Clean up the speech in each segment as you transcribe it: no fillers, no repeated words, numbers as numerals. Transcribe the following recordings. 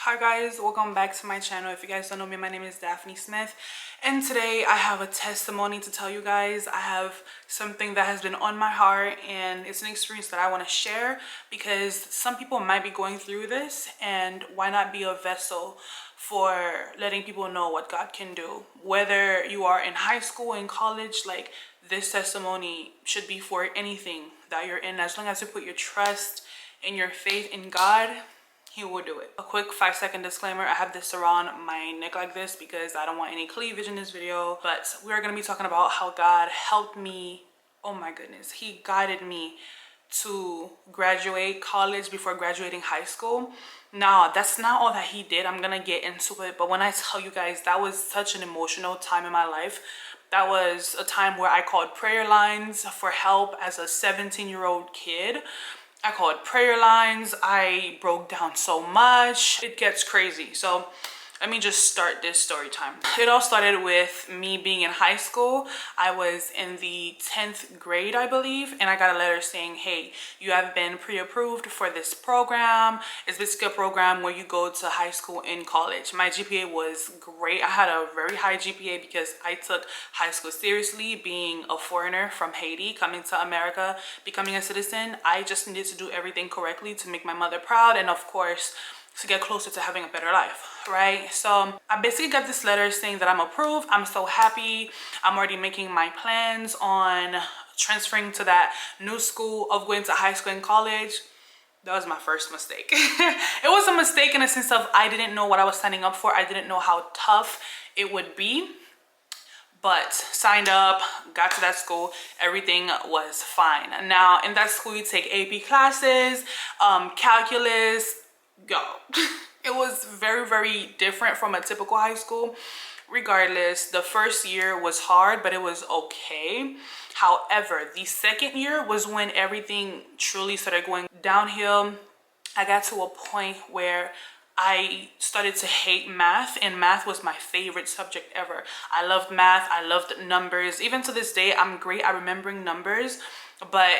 Hi guys, welcome back to my channel. If you guys don't know me, my name is Daphne Smith, and today I have a testimony to tell you guys. I have something that has been on my heart, and it's an experience that I want to share because some people might be going through this, and why not be a vessel for letting people know what God can do. Whether you are in high school, in college, like, this testimony should be for anything that you're in. As long as you put your trust and your faith in God, He will do it. A quick 5-second disclaimer: I have this around my neck like this because I don't want any cleavage in this video, but we are going to be talking about how God helped me. Oh my goodness, He guided me to graduate college before graduating high school. Now, that's not all that He did. I'm gonna get into it, but when I tell you guys, that was such an emotional time in my life. That was a time where I called prayer lines for help as a 17-year-old kid. I called prayer lines. I broke down so much. It gets crazy. So let me just start this story time. It all started with me being in high school. I was in the 10th grade, I believe, and I got a letter saying, hey, you have been pre-approved for this program. It's basically a program where you go to high school and college. My GPA was great. I had a very high GPA because I took high school seriously. Being a foreigner from Haiti, coming to America, becoming a citizen, I just needed to do everything correctly to make my mother proud, and of course, to get closer to having a better life, right? So I basically got this letter saying that I'm approved. I'm so happy. I'm already making my plans on transferring to that new school of going to high school and college. That was my first mistake. It was a mistake in a sense of I didn't know what I was signing up for. I didn't know how tough it would be, but signed up, got to that school, everything was fine. Now in that school you take AP classes, calculus, go. It was very different from a typical high school. Regardless, the first year was hard, but it was okay. However, the second year was when everything truly started going downhill. I got to a point where I started to hate math, and math was my favorite subject ever. I loved math. I loved numbers. Even to this day, I'm great at remembering numbers, but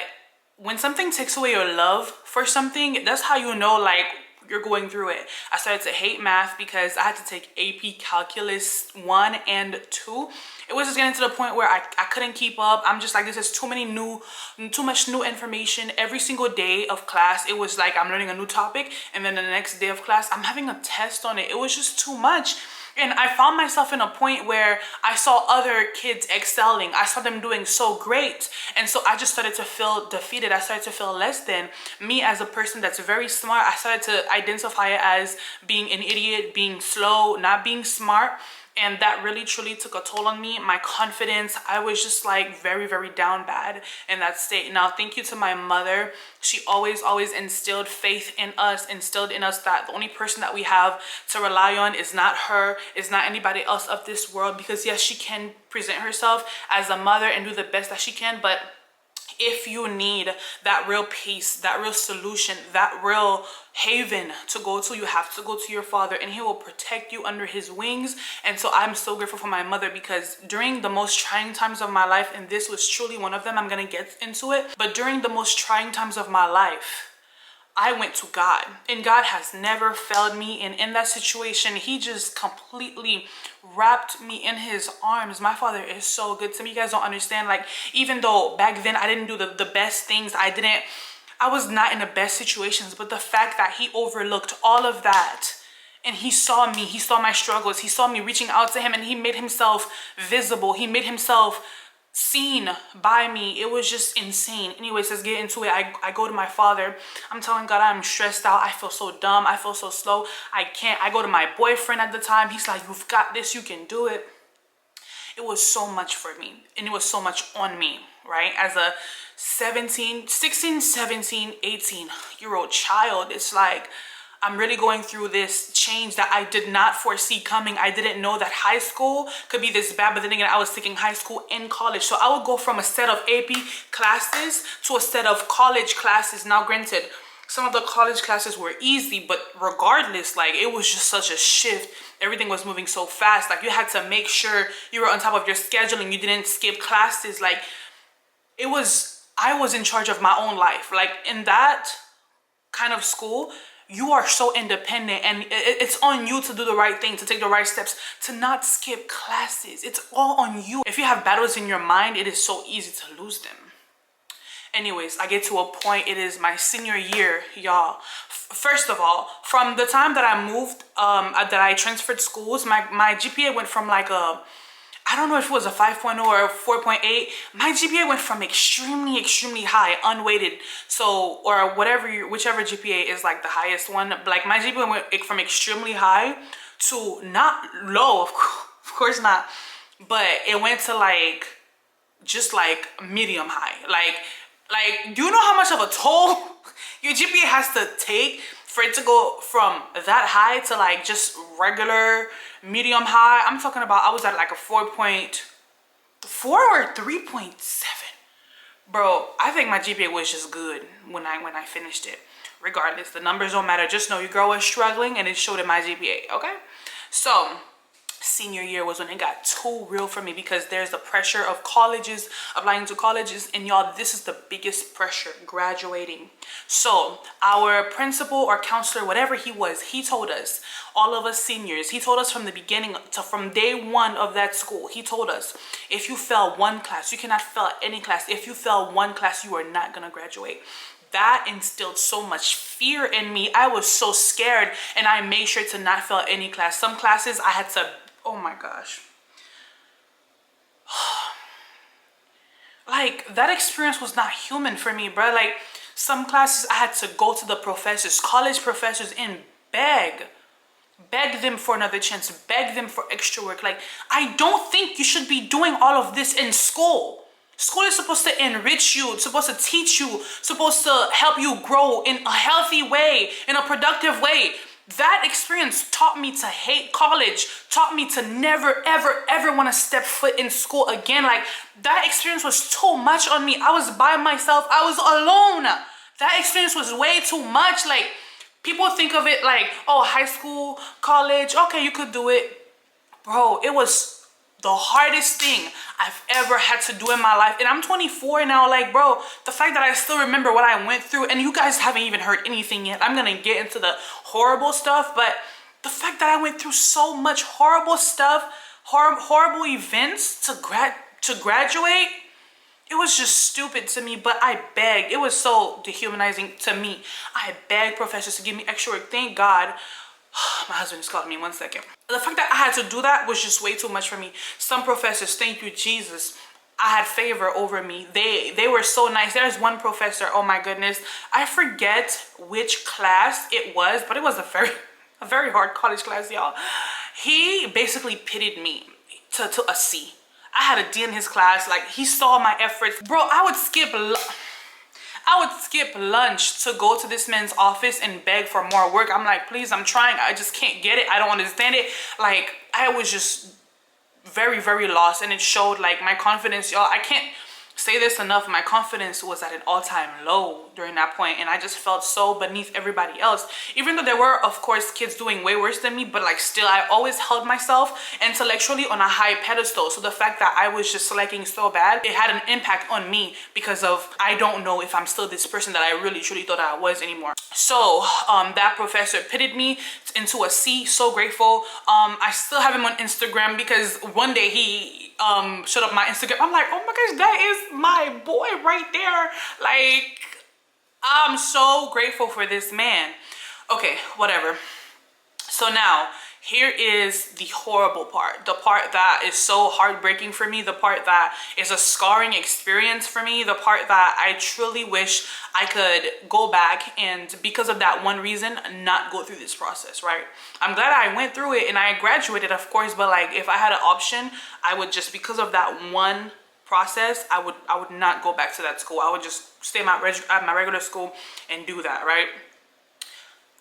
when something takes away your love for something, that's how you know, like, you're going through it. I started to hate math because I had to take AP Calculus 1 and 2. It was just getting to the point where I couldn't keep up. I'm just like, this is too much new information. Every single day of class, it was like I'm learning a new topic, and then the next day of class, I'm having a test on it. It was just too much. And I found myself in a point where I saw other kids excelling. I saw them doing so great. And so I just started to feel defeated. I started to feel less than. Me as a person that's very smart, I started to identify it as being an idiot, being slow, not being smart. And that really truly took a toll on me. My confidence, I was just like very down bad in that state. Now, thank you to my mother. She always instilled faith in us, instilled in us that the only person that we have to rely on is not her, is not anybody else of this world. Because yes, she can present herself as a mother and do the best that she can, but if you need that real peace, that real solution, that real haven to go to, you have to go to your father, and he will protect you under his wings. And so I'm so grateful for my mother, because during the most trying times of my life, and this was truly one of them, I'm gonna get into it, but during the most trying times of my life, I went to God, and God has never failed me. And in that situation, He just completely wrapped me in His arms. My Father is so good to me. You guys don't understand. Like, even though back then I didn't do the best things, I was not in the best situations, but the fact that He overlooked all of that, and He saw me, He saw my struggles, He saw me reaching out to Him, and He made Himself visible. He made Himself seen by me. It was just insane. Anyways, let's get into it. I go to my father. I'm telling God I'm stressed out. I feel so dumb. I feel so slow. I can't. I go to my boyfriend at the time. He's like, you've got this. You can do it. It was so much for me, and it was so much on me, right? As a 16, 17, 18-year-old child, it's like, I'm really going through this change that I did not foresee coming. I didn't know that high school could be this bad, but then again, I was taking high school and college. So I would go from a set of AP classes to a set of college classes. Now, granted, some of the college classes were easy, but regardless, like, it was just such a shift. Everything was moving so fast. Like, you had to make sure you were on top of your scheduling. You didn't skip classes. Like, I was in charge of my own life. Like, in that kind of school, you are so independent, and it's on you to do the right thing, to take the right steps, to not skip classes. It's all on you. If you have battles in your mind, it is so easy to lose them. Anyways, I get to a point, it is my senior year, y'all. First of all, from the time that I moved, that I transferred schools, my GPA went from like a, I don't know if it was a 5.0 or a 4.8. My GPA went from extremely high, unweighted. So, or whatever, whichever GPA is like the highest one. Like my GPA went from extremely high to not low, of course not. But it went to like, just like medium high. Like, do you know how much of a toll your GPA has to take for it to go from that high to like just regular medium high? I'm talking about, I was at like a 4.4 or 3.7. Bro, I think my GPA was just good when I finished it. Regardless, the numbers don't matter. Just know your girl was struggling, and it showed in my GPA, okay? So senior year was when it got too real for me, because there's the pressure of colleges, applying to colleges, and y'all, this is the biggest pressure, graduating. So our principal or counselor, whatever he was, he told us, all of us seniors, he told us from the beginning, from day one of that school, he told us, if you fail one class, you cannot fail any class. If you fail one class, you are not gonna graduate. That instilled so much fear in me. I was so scared, and I made sure to not fail any class. Some classes I had to, oh my gosh. Like, that experience was not human for me, bro. Like, some classes I had to go to the professors, college professors, and beg them for another chance, beg them for extra work. Like, I don't think you should be doing all of this in school. School is supposed to enrich you, it's supposed to teach you, supposed to help you grow in a healthy way, in a productive way. That experience taught me to hate college, taught me to never, ever want to step foot in school again. Like, that experience was too much on me. I was by myself, I was alone. That experience was way too much. Like, people think of it like, oh, high school, college, okay, you could do it. Bro, it was the hardest thing I've ever had to do in my life. And I'm 24 now. Like, bro, the fact that I still remember what I went through, and you guys haven't even heard anything yet. I'm gonna get into the horrible stuff, but the fact that I went through so much horrible stuff, horrible events to graduate, it was just stupid to me. But I begged. It was so dehumanizing to me. I begged professors to give me extra work. Thank God. My husband is calling me, 1 second. The fact that I had to do that was just way too much for me. Some professors, thank you, Jesus, I had favor over me. They were so nice. There's one professor, oh my goodness, I forget which class it was, but it was a very hard college class, y'all. He basically pitted me to a C. I had a D in his class. Like, he saw my efforts. Bro, I would skip lunch to go to this man's office and beg for more work. I'm like, please, I'm trying. I just can't get it. I don't understand it. Like, I was just very lost, and it showed. Like, my confidence, y'all, I can't say this enough. My confidence was at an all-time low during that point, and I just felt so beneath everybody else. Even though there were, of course, kids doing way worse than me, but like, still, I always held myself intellectually on a high pedestal. So the fact that I was just slacking so bad, it had an impact on me, because of, I don't know if I'm still this person that I really truly thought I was anymore. So that professor pitted me into a C. So grateful. I still have him on Instagram, because one day he shut up my Instagram. I'm like, oh my gosh, that is my boy right there. Like, I'm so grateful for this man. Okay, whatever. So now, here is the horrible part, the part that is so heartbreaking for me, the part that is a scarring experience for me, the part that I truly wish I could go back and, because of that one reason, not go through this process, right? I'm glad I went through it and I graduated, of course, but like, if I had an option, I would just, because of that one process, I would not go back to that school. I would just stay at my regular school and do that, right?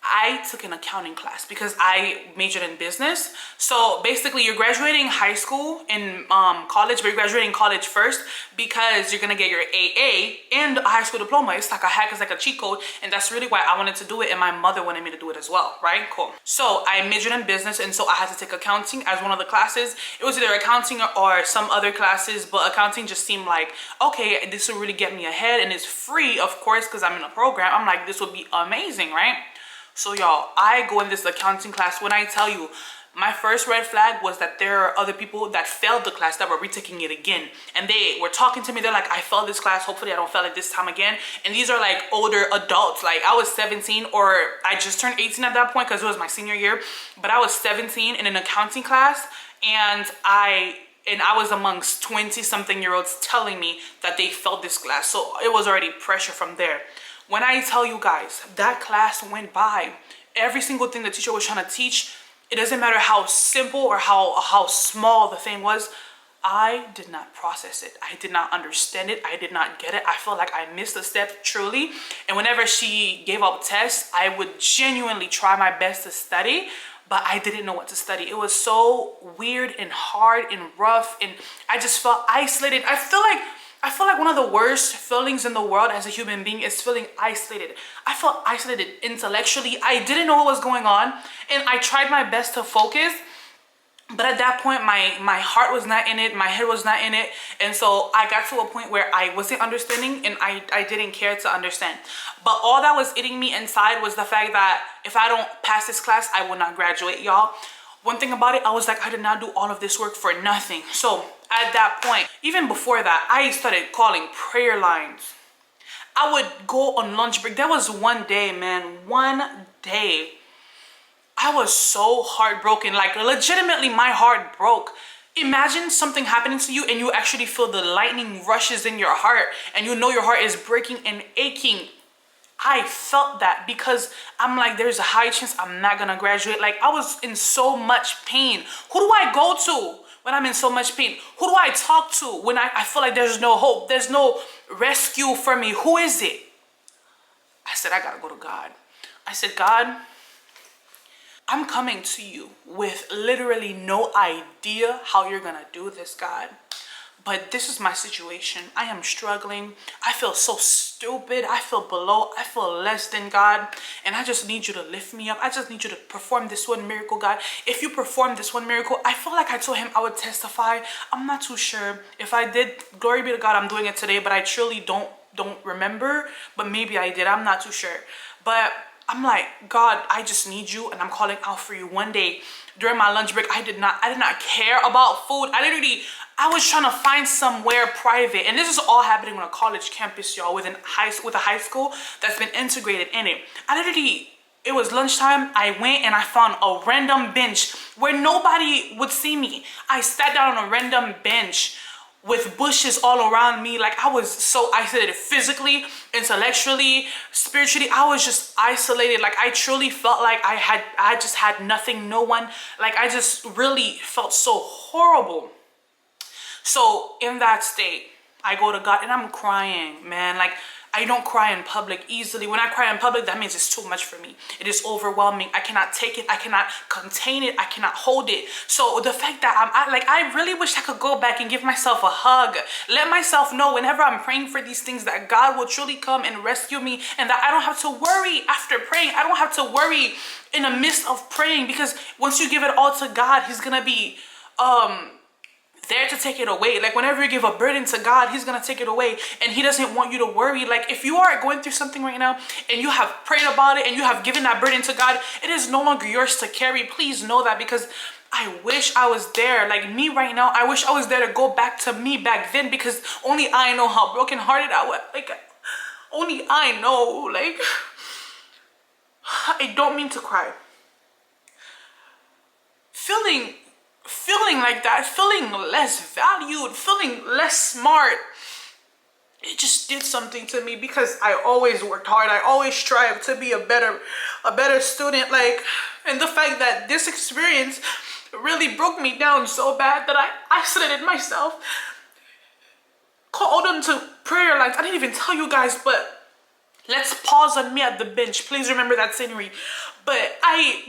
I took an accounting class because I majored in business. So basically, you're graduating high school and college, but you're graduating college first, because you're gonna get your AA and a high school diploma. It's like a hack, it's like a cheat code, and that's really why I wanted to do it, and my mother wanted me to do it as well, right? Cool. So I majored in business, and so I had to take accounting as one of the classes. It was either accounting or some other classes, but accounting just seemed like, okay, this will really get me ahead, and it's free, of course, because I'm in a program. I'm like, this would be amazing, right? So y'all, I go in this accounting class. When I tell you, my first red flag was that there are other people that failed the class that were retaking it again. And they were talking to me. They're like, I failed this class. Hopefully I don't fail it this time again. And these are like older adults. Like I was 17, or I just turned 18 at that point because it was my senior year. But I was 17 in an accounting class, and I was amongst 20-something-year-olds telling me that they failed this class. So it was already pressure from there. When I tell you guys, that class went by. Every single thing the teacher was trying to teach, it doesn't matter how simple or how small the thing was, I did not process it. I did not understand it. I did not get it. I felt like I missed a step, truly. And whenever she gave out tests, I would genuinely try my best to study, but I didn't know what to study. It was so weird and hard and rough, and I just felt isolated. I feel like one of the worst feelings in the world as a human being is feeling isolated. I felt isolated intellectually. I didn't know what was going on, and I tried my best to focus. But at that point, my heart was not in it, my head was not in it. And so I got to a point where I wasn't understanding, and I didn't care to understand. But all that was eating me inside was the fact that if I don't pass this class, I will not graduate, y'all. One thing about it, I was like, I did not do all of this work for nothing. So at that point, even before that, I started calling prayer lines. I would go on lunch break. There was one day, man, one day, I was so heartbroken. Like legitimately, my heart broke. Imagine something happening to you and you actually feel the lightning rushes in your heart and you know your heart is breaking and aching. I felt that because I'm like, there's a high chance I'm not gonna graduate. Like I was in so much pain. Who do I go to when I'm in so much pain? Who do I talk to when I feel like there's no hope? There's no rescue for me. Who is it? I said, I gotta go to God. I said, God, I'm coming to you with literally no idea how you're gonna do this, God. But this is my situation. I am struggling. I feel so stupid. I feel below. I feel less than God. And I just need you to lift me up. I just need you to perform this one miracle, God. If you perform this one miracle, I feel like I told him I would testify. I'm not too sure. If I did, glory be to God, I'm doing it today. But I truly don't remember. But maybe I did. I'm not too sure. But I'm like, God, I just need you, and I'm calling out for you. One day during my lunch break, I did not care about food. I was trying to find somewhere private, and this is all happening on a college campus, y'all, with a high school that's been integrated in it. It was lunchtime. I went and I found a random bench where nobody would see me. I sat down on a random bench with bushes all around me. Like I was so isolated physically, intellectually, spiritually. I was just isolated. Like I truly felt like I just had nothing, no one. Like I just really felt so horrible. So in that state, I go to God and I'm crying, man. Like I don't cry in public easily. When I cry in public, that means it's too much for me. It is overwhelming. I cannot take it. I cannot contain it. I cannot hold it. So the fact that I really wish I could go back and give myself a hug. Let myself know whenever I'm praying for these things that God will truly come and rescue me, and that I don't have to worry after praying. I don't have to worry in the midst of praying, because once you give it all to God, he's going to be there to take it away. Like whenever you give a burden to God, he's gonna take it away, and he doesn't want you to worry. Like if you are going through something right now and you have prayed about it and you have given that burden to God, it is no longer yours to carry. Please know that, because I wish I was there. Like me right now, I wish I was there to go back to me back then, because only I know how brokenhearted I was. Like only I know. Like I don't mean to cry. Feeling like that, feeling less valued, feeling less smart, it just did something to me, because I always worked hard. I always strived to be a better student. Like, and the fact that this experience really broke me down so bad that I isolated myself, called on to prayer lines. I didn't even tell you guys, but let's pause on me at the bench. Please remember that scenery. But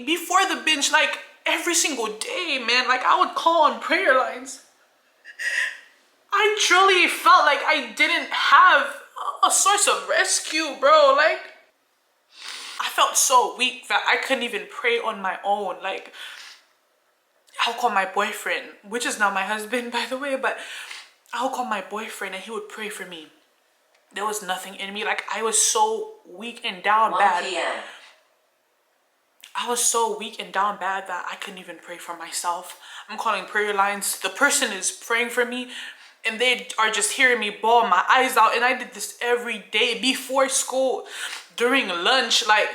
before the bench, like, every single day, man, like I would call on prayer lines. I truly felt like I didn't have a source of rescue, bro. Like I felt so weak that I couldn't even pray on my own. Like I'll call my boyfriend, which is now my husband, by the way, but I'll call my boyfriend and he would pray for me. There was nothing in me. Like I was so weak and down bad. 1 p.m. I was so weak and down bad that I couldn't even pray for myself. I'm calling prayer lines. The person is praying for me and they are just hearing me bawl my eyes out. And I did this every day before school, during lunch. Like,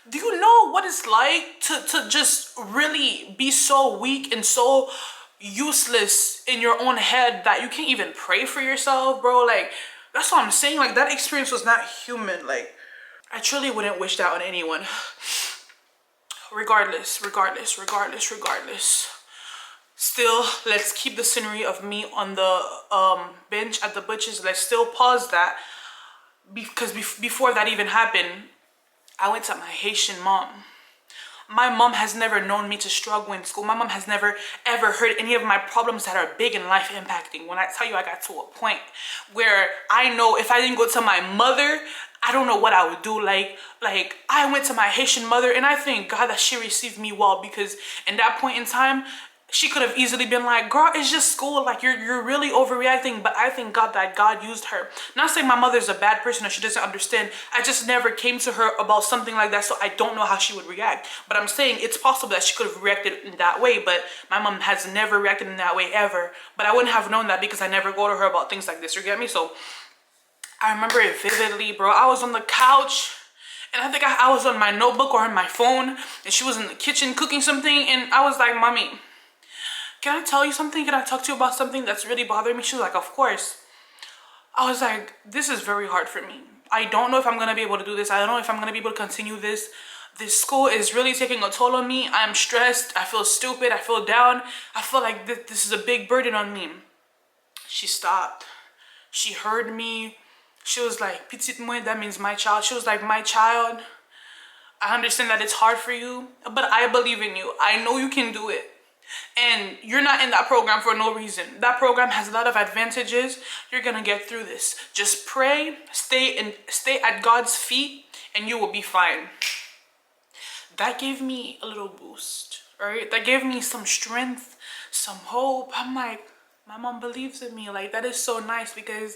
do you know what it's like to just really be so weak and so useless in your own head that you can't even pray for yourself, bro? Like, that's what I'm saying. Like, that experience was not human. Like, I truly wouldn't wish that on anyone. Regardless. Still, let's keep the scenery of me on the bench at the butches. Let's still pause that, because before that even happened, I went to my Haitian mom. My mom has never known me to struggle in school. My mom has never ever heard any of my problems that are big in life impacting. When I tell you, I got to a point where I know if I didn't go to my mother, I don't know what I would do. Like I went to my Haitian mother, and I thank God that she received me well, because in that point in time, she could have easily been like, girl, it's just school. Like, you're really overreacting. But I thank God that God used her. Not saying my mother's a bad person or she doesn't understand. I just never came to her about something like that, so I don't know how she would react. But I'm saying it's possible that she could have reacted in that way. But my mom has never reacted in that way ever. But I wouldn't have known that because I never go to her about things like this. You get me? So I remember it vividly, bro. I was on the couch, and I think I was on my notebook or on my phone, and she was in the kitchen cooking something, and I was like, Mommy, can I tell you something? Can I talk to you about something that's really bothering me? She was like, of course. I was like, this is very hard for me. I don't know if I'm going to be able to do this. I don't know if I'm going to be able to continue this. This school is really taking a toll on me. I'm stressed. I feel stupid. I feel down. I feel like this is a big burden on me. She stopped. She heard me. She was like, Petite moi, that means my child. She was like, my child, I understand that it's hard for you, but I believe in you. I know you can do it. And you're not in that program for no reason. That program has a lot of advantages. You're gonna get through this. Just pray, stay at God's feet, and you will be fine. That gave me a little boost, right? That gave me some strength, some hope. I'm like, my mom believes in me. Like, that is so nice, because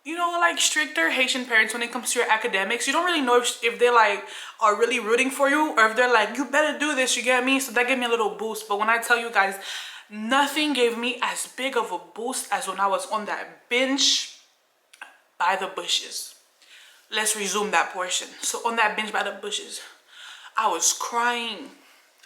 you know, like, stricter Haitian parents, when it comes to your academics, you don't really know if they like are really rooting for you, or if they're like, you better do this, you get me? So that gave me a little boost. But when I tell you guys, nothing gave me as big of a boost as when I was on that bench by the bushes. Let's resume that portion. So on that bench by the bushes, I was crying.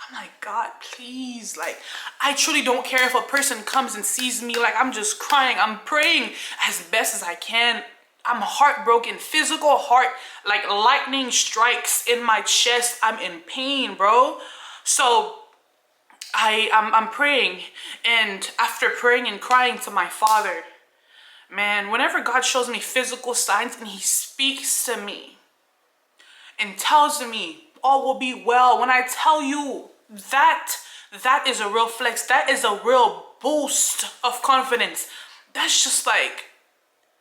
I'm like, God, please. Like, I truly don't care if a person comes and sees me. Like, I'm just crying. I'm praying as best as I can. I'm heartbroken, physical heart, like lightning strikes in my chest. I'm in pain, bro. So I'm praying. And after praying and crying to my Father, man, whenever God shows me physical signs and he speaks to me and tells me all will be well, when I tell you that is a real flex, that is a real boost of confidence. That's just like,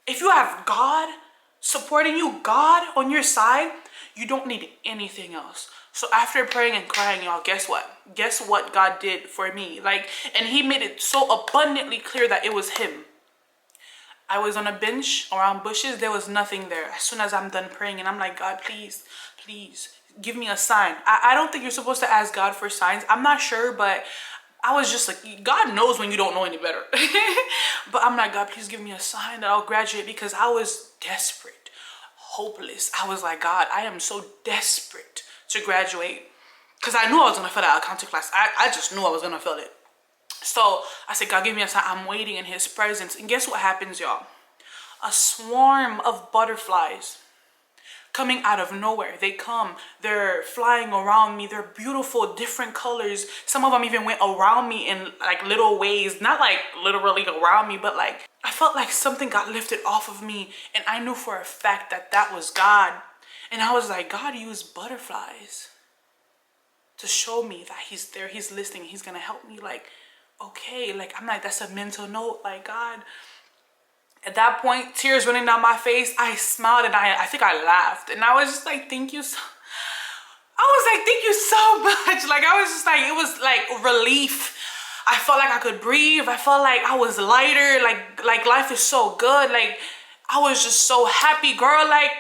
if you have God supporting you, God on your side, you don't need anything else. So after praying and crying, y'all, guess what God did for me? Like, and he made it so abundantly clear that it was him. I was on a bench around bushes. There was nothing there. As soon as I'm done praying, and I'm like, God, please, please give me a sign. I don't think you're supposed to ask God for signs. I'm not sure, but I was just like, God knows when you don't know any better. But I'm like, God, please give me a sign that I'll graduate, because I was desperate, hopeless. I was like, God, I am so desperate to graduate, because I knew I was going to fail that accounting class. I just knew I was going to fail it. So I said, God, give me a sign. I'm waiting in his presence. And guess what happens, y'all? A swarm of butterflies coming out of nowhere. They come, they're flying around me. They're beautiful, different colors. Some of them even went around me in like little ways, not like literally around me, but like I felt like something got lifted off of me, and I knew for a fact that that was God. And I was like, God used butterflies to show me that he's there, he's listening, he's gonna help me. Like, okay, like, I'm like, that's a mental note. Like, God, at that point, tears running down my face, I smiled, and I think I laughed, and I was just like, thank you so, I was like, thank you so much. Like, I was just like, it was like relief. I felt like I could breathe. I felt like I was lighter. Like life is so good. Like, I was just so happy, girl. Like,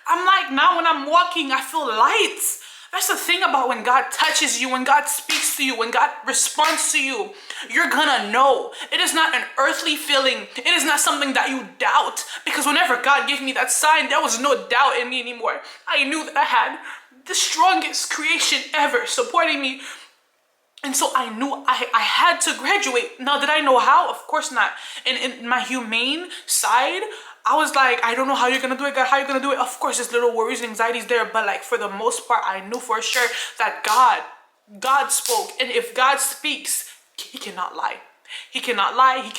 I'm like, now when I'm walking, I feel light. That's the thing about when God touches you, when God speaks to you, when God responds to you, you're gonna know. It is not an earthly feeling. It is not something that you doubt. Because whenever God gave me that sign, there was no doubt in me anymore. I knew that I had the strongest creation ever supporting me. And so I knew I had to graduate. Now, did I know how? Of course not. And in my humane side, I was like, I don't know how you're gonna do it, God, how you're gonna do it. Of course, there's little worries and anxieties there, but like for the most part, I knew for sure that God spoke. And if God speaks, he cannot lie. He cannot lie.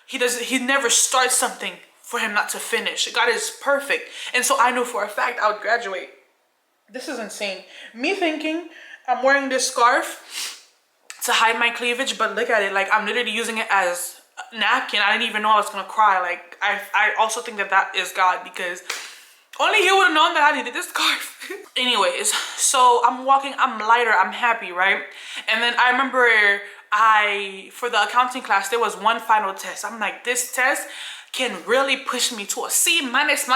He never starts something for him not to finish. God is perfect. And so I knew for a fact I would graduate. This is insane. Me thinking I'm wearing this scarf to hide my cleavage, but look at it, like I'm literally using it as a napkin. I didn't even know I was gonna cry. Like I also think that is God, because only he would have known that I needed this scarf. Anyways, so I'm walking, I'm lighter, I'm happy, right? And then I remember for the accounting class, there was one final test. I'm like, this test can really push me to a C minus.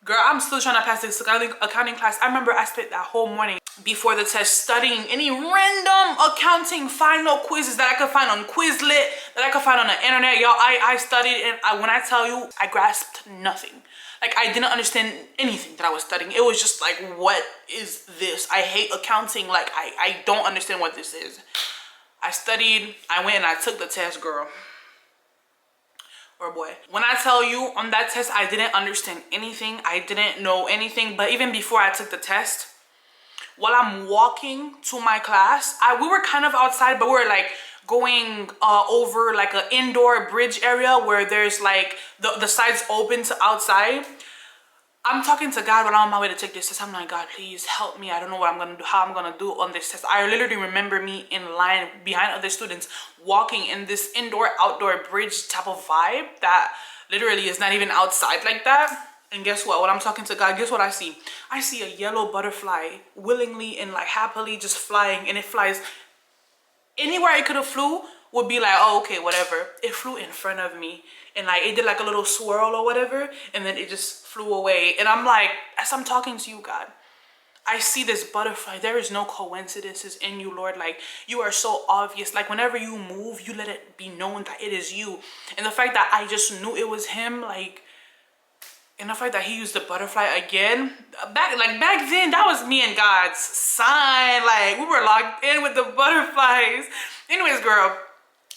Girl, I'm still trying to pass this accounting class. I remember I spent that whole morning before the test studying any random accounting final quizzes that I could find on Quizlet, that I could find on the internet. Y'all, I studied, and when I tell you, I grasped nothing. Like, I didn't understand anything that I was studying. It was just like, what is this? I hate accounting. Like, I don't understand what this is. I studied, I went and I took the test, girl. Or boy. When I tell you on that test, I didn't understand anything. I didn't know anything. But even before I took the test, while I'm walking to my class, we were kind of outside, but we were like going over like an indoor bridge area where there's like the sides open to outside. I'm talking to God when I'm on my way to take this test. I'm like, God, please help me. I don't know what I'm gonna do, how I'm gonna do on this test. I literally remember me in line behind other students walking in this indoor outdoor bridge type of vibe that literally is not even outside like that. And guess what? When I'm talking to God, guess what I see? I see a yellow butterfly willingly and like happily just flying, and it flies anywhere it could have flew would be like, oh, okay, whatever. It flew in front of me, and like it did like a little swirl or whatever, and then it just flew away. And I'm like, as I'm talking to you, God, I see this butterfly. There is no coincidences in you, Lord. Like, you are so obvious. Like, whenever you move, you let it be known that it is you. And the fact that I just knew it was him, like, and the fact that he used the butterfly again, back then, that was me and God's sign. Like, we were locked in with the butterflies. Anyways, girl,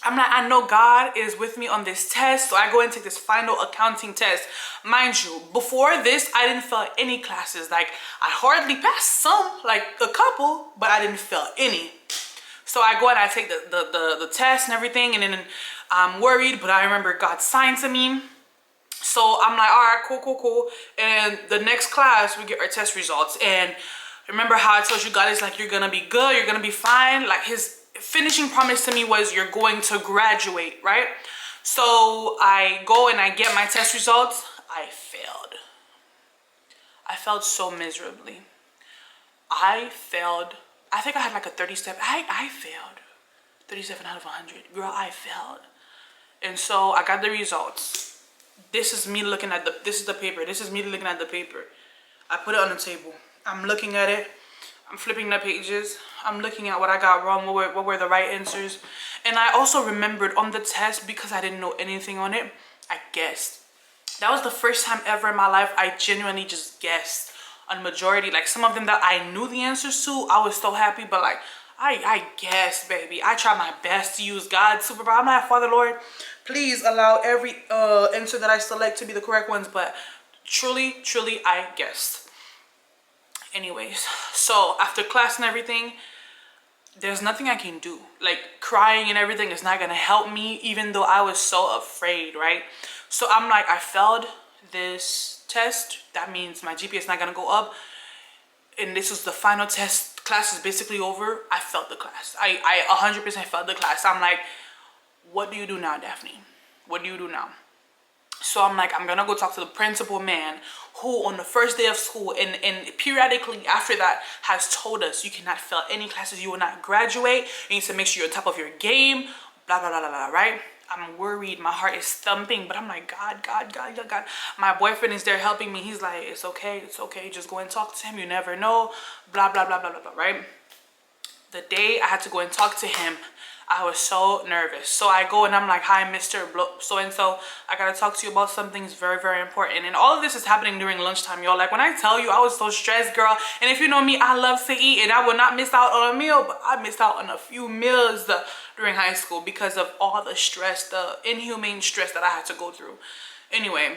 I know God is with me on this test, so I go and take this final accounting test. Mind you, before this, I didn't fail any classes. Like, I hardly passed some, like a couple, but I didn't fail any. So I go and I take the test and everything, and then I'm worried, but I remember God's sign to me. So I'm like, all right, cool. And the next class, we get our test results. And remember how I told you, God is like, you're gonna be good, you're gonna be fine. Like, his finishing promise to me was, you're going to graduate, right? So I go and I get my test results. I failed. I failed so miserably. I failed. I think I had like a 37. I failed. 37 out of 100. Girl, I failed. And so I got the results. This is me looking at this is the paper. This is me looking at the paper. I put it on the table. I'm looking at it. I'm flipping the pages. I'm looking at what I got wrong, what were the right answers. And I also remembered on the test, because I didn't know anything on it, I guessed. That was the first time ever in my life I genuinely just guessed on majority. Like, some of them that I knew the answers to, I was so happy, but like, I guessed, baby. I tried my best to use God's superpower. I'm like, Father, Lord, please allow every answer that I select to be the correct ones. But truly, I guessed. Anyways, so after class and everything, there's nothing I can do. Like, crying and everything is not gonna help me, even though I was so afraid, right? So I'm like, I failed this test. That means my GPA is not gonna go up. And this was the final test. Class is basically over. I failed the class. I 100% failed the class. I'm like, what do you do now, Daphne? What do you do now? So I'm like, I'm gonna go talk to the principal man, who on the first day of school and periodically after that has told us, you cannot fail any classes, you will not graduate, you need to make sure you're on top of your game, blah, blah, blah, blah, blah, right? I'm worried. My heart is thumping, but I'm like, God, God, God, God, God. My boyfriend is there helping me. He's like, it's okay. It's okay. Just go and talk to him. You never know. Blah, blah, blah, blah, blah, blah, right? The day I had to go and talk to him, I was so nervous. So I go and I'm like, hi, Mr. So-and-so. I got to talk to you about something very, very important. And all of this is happening during lunchtime, y'all. Like, when I tell you, I was so stressed, girl. And if you know me, I love to eat. And I will not miss out on a meal. But I missed out on a few meals during high school because of all the stress, the inhumane stress that I had to go through. Anyway,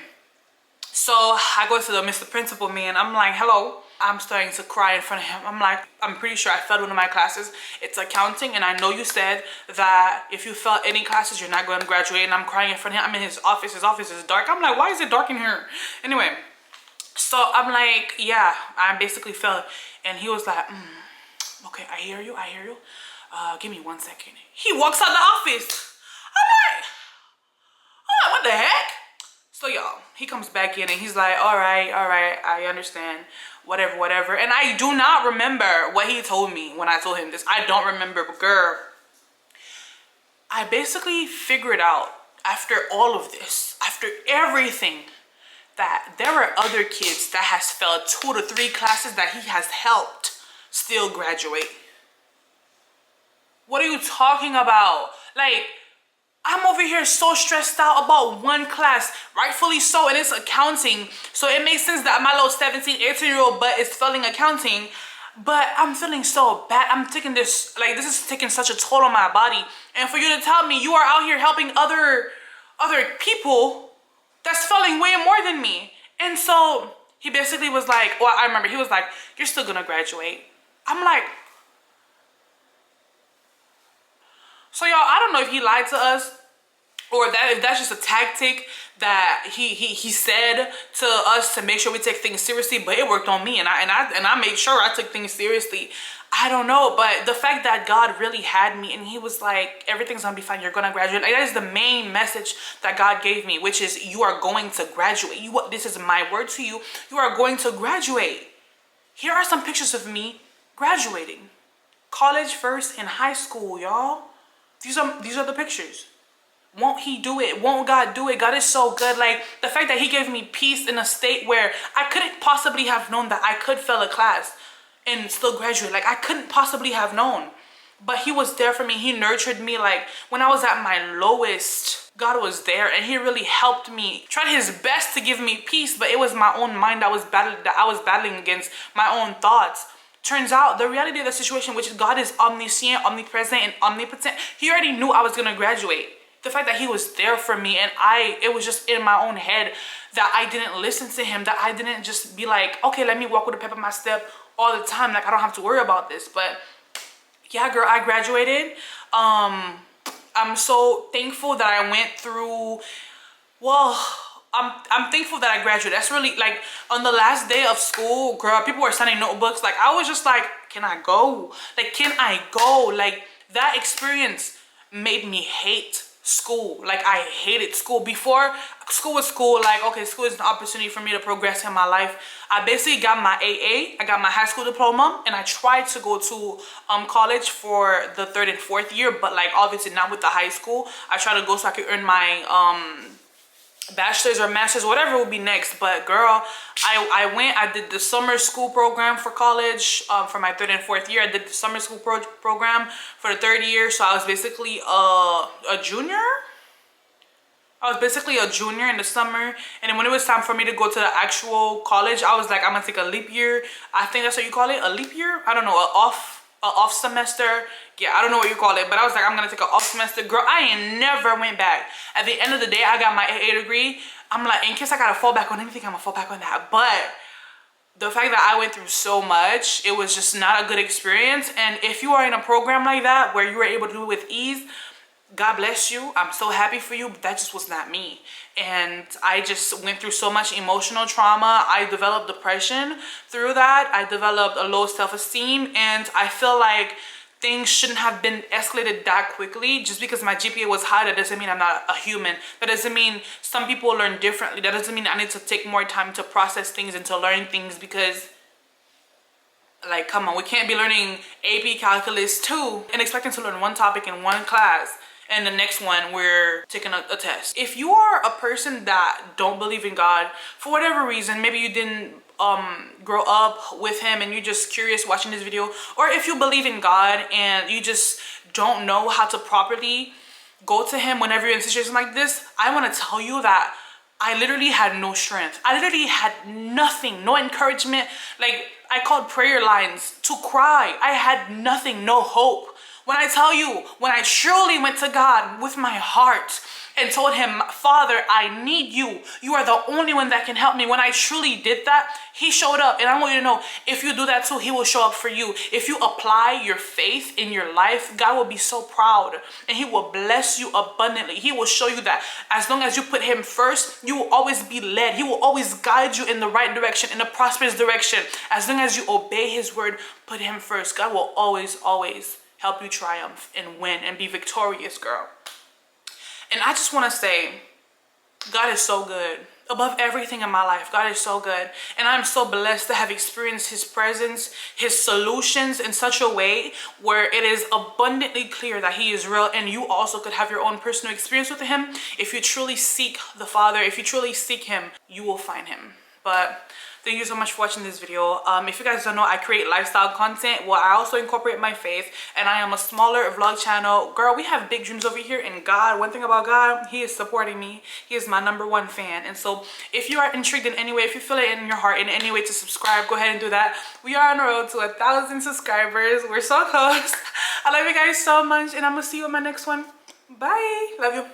so I go to the Mr. Principal man. I'm like, hello. I'm starting to cry in front of him. I'm like, I'm pretty sure I failed one of my classes. It's accounting, and I know you said that if you fail any classes, you're not going to graduate. And I'm crying in front of him. I'm in his office. His office is dark. I'm like, why is it dark in here? Anyway, so I'm like, yeah, I basically failed. And he was like, okay, I hear you. I hear you. Give me 1 second. He walks out the office. I'm like, what the heck? So y'all, he comes back in and he's like, all right, I understand, whatever. And I do not remember what he told me when I told him this. I don't remember, but girl, I basically figured out after all of this, after everything, that there are other kids that has failed 2 to 3 classes that he has helped still graduate. What are you talking about? Like, I'm over here so stressed out about one class, rightfully so, and it's accounting. So it makes sense that my little 17, 18-year-old butt is failing accounting, but I'm feeling so bad. I'm taking this, like, this is taking such a toll on my body. And for you to tell me you are out here helping other people that's failing way more than me. And so he basically was like, well, I remember he was like, you're still gonna graduate. I'm like, so y'all, I don't know if he lied to us or if that's just a tactic that he said to us to make sure we take things seriously, but it worked on me, and I made sure I took things seriously. I don't know, but the fact that God really had me and he was like, everything's gonna be fine, you're gonna graduate. Like, that is the main message that God gave me, which is you are going to graduate. This is my word to you. You are going to graduate. Here are some pictures of me graduating. College first in high school, y'all. These are the pictures. Won't he do it? Won't God do it? God is so good. Like, the fact that he gave me peace in a state where I couldn't possibly have known that I could fail a class and still graduate. Like, I couldn't possibly have known. But he was there for me. He nurtured me. Like, when I was at my lowest, God was there and he really helped me. Tried his best to give me peace, but it was my own mind that I was battling against, my own thoughts. Turns out the reality of the situation, which is God is omniscient, omnipresent, and omnipotent. He already knew I was gonna graduate. The fact that he was there for me, and it was just in my own head that I didn't listen to him, that I didn't just be like, okay, let me walk with a pep in my step all the time. Like, I don't have to worry about this. But yeah, girl, I graduated. I'm so thankful that I went through, well, I'm thankful that I graduated. That's really, like, on the last day of school, girl, people were signing notebooks. Like, I was just like, can I go? Like, can I go? Like, that experience made me hate school. Like, I hated school. Before, school was school. Like, okay, school is an opportunity for me to progress in my life. I basically got my AA. I got my high school diploma, and I tried to go to college for the 3rd and 4th year, but, like, obviously not with the high school. I tried to go so I could earn my bachelor's or master's, whatever would be next. But girl, I did the summer school program for college for my 3rd and 4th year. I did the summer school program for the 3rd year, so I was basically a junior. I was basically a junior in the summer, and then when it was time for me to go to the actual college, I was like, I'm gonna take a leap year. I think that's what you call it, a leap year. I don't know, a off semester. Yeah, I don't know what you call it, but I was like, I'm gonna take an off semester. Girl, I ain't never went back. At the end of the day, I got my AA degree. I'm like, in case I gotta fall back on anything, I'm gonna fall back on that. But the fact that I went through so much, it was just not a good experience. And if you are in a program like that where you were able to do it with ease, God bless you. I'm so happy for you, but that just was not me. And I just went through so much emotional trauma. I developed depression through that. I developed a low self-esteem, and I feel like things shouldn't have been escalated that quickly. Just because my GPA was high, that doesn't mean I'm not a human. That doesn't mean some people learn differently. That doesn't mean I need to take more time to process things and to learn things, because, like, come on, we can't be learning AP Calculus 2 and expecting to learn one topic in one class and the next one we're taking a test. If you are a person that don't believe in God for whatever reason, maybe you didn't grow up with him and you're just curious watching this video, or if you believe in God and you just don't know how to properly go to him whenever you're in a situation like this, I want to tell you that I literally had no strength. I literally had nothing, no encouragement. Like, I called prayer lines to cry. I had nothing, no hope. When I tell you, when I truly went to God with my heart and told him, Father, I need you. You are the only one that can help me. When I truly did that, he showed up. And I want you to know, if you do that too, he will show up for you. If you apply your faith in your life, God will be so proud and he will bless you abundantly. He will show you that as long as you put him first, you will always be led. He will always guide you in the right direction, in a prosperous direction. As long as you obey his word, put him first, God will always, always help you triumph and win and be victorious, girl. And I just want to say, God is so good. Above everything in my life, God is so good. And I'm so blessed to have experienced his presence, his solutions in such a way where it is abundantly clear that he is real, and you also could have your own personal experience with him. If you truly seek the Father, if you truly seek him, you will find him. But thank you so much for watching this video. If you guys don't know, I create lifestyle content where I also incorporate my faith, and I am a smaller vlog channel. Girl, we have big dreams over here, and God, one thing about God, he is supporting me. He is my #1 fan. And so if you are intrigued in any way, if you feel it in your heart in any way to subscribe, go ahead and do that. We are on the road to 1,000 subscribers. We're so close. I love you guys so much, and I'm gonna see you in my next one. Bye. Love you.